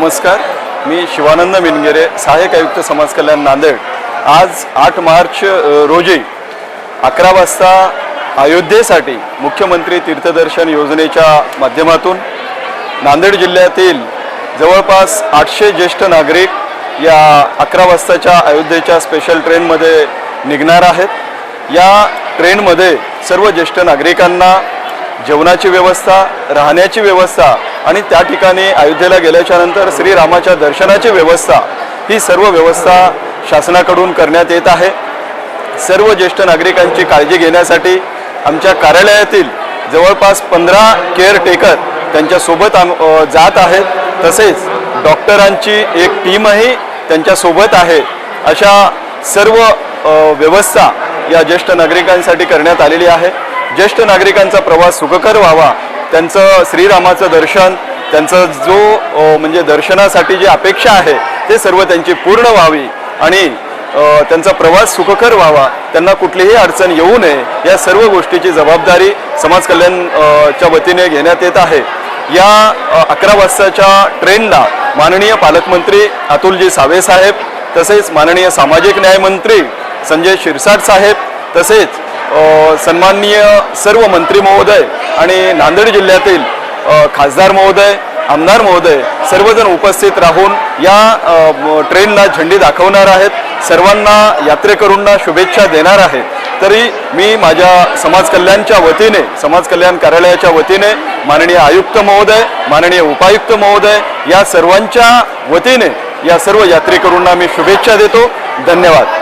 नमस्कार, मी शिवानंद मिनगेरे, सहाय्यक आयुक्त समाज कल्याण नांदेड। आज 8 मार्च रोजी 11 वाजता अयोध्येसाठी मुख्यमंत्री तीर्थदर्शन योजनेच्या माध्यमातून नांदेड जिल्ह्यातील जवळपास 800 ज्येष्ठ नागरिक या 11 वाजताच्या अयोध्येच्या स्पेशल ट्रेनमध्ये निघणार आहेत। या ट्रेनमध्ये सर्व ज्येष्ठ नागरिकांना जेवणाची व्यवस्था, राहण्याची व्यवस्था आणि त्या ठिकाणी अयोध्येला गेल्याच्या नंतर श्रीरामाच्या दर्शनाची व्यवस्था, ही सर्व व्यवस्था शासनाकडून करण्यात येत आहे। सर्व ज्येष्ठ नागरिकांची काळजी घेण्यासाठी आमच्या कार्यालयातील जवळपास 15 केअरटेकर त्यांच्यासोबत जात आहेत। तसेच डॉक्टरांची एक टीमही त्यांच्यासोबत आहे। अशा सर्व व्यवस्था या ज्येष्ठ नागरिकांसाठी करण्यात आलेली आहे। ज्येष्ठ नागरिकांचा प्रवास सुखकर व्हावा, त्यांचं श्रीरामाचं दर्शन, त्यांचं जो म्हणजे दर्शनासाठी जी अपेक्षा आहे ते सर्व त्यांची पूर्ण व्हावी आणि त्यांचा प्रवास सुखकर व्हावा, त्यांना कुठलीही अडचण येऊ नये, या सर्व गोष्टीची जबाबदारी समाज कल्याणच्या वतीने घेण्यात येत आहे। या 11 वाजताच्या ट्रेनला माननीय पालकमंत्री अतुलजी सावे साहेब, तसेच माननीय सामाजिक न्याय मंत्री संजय शिरसाट साहेब, तसेच सन्माननीय सर्व मंत्री महोदय आणि नांदेड जिल्ह्यातील खासदार महोदय, आमदार महोदय सर्वजण उपस्थित राहून या ट्रेनला झेंडी दाखवणार आहेत। सर्वांना यात्रेकरूंना शुभेच्छा देणार आहेत। तरी मी माझ्या समाज कल्याणच्या वतीने, समाज कल्याण कार्यालयाच्या वतीने माननीय आयुक्त महोदय, माननीय उपायुक्त महोदय या सर्वांच्या वतीने या सर्व यात्रेकरूंना मी शुभेच्छा देतो। धन्यवाद।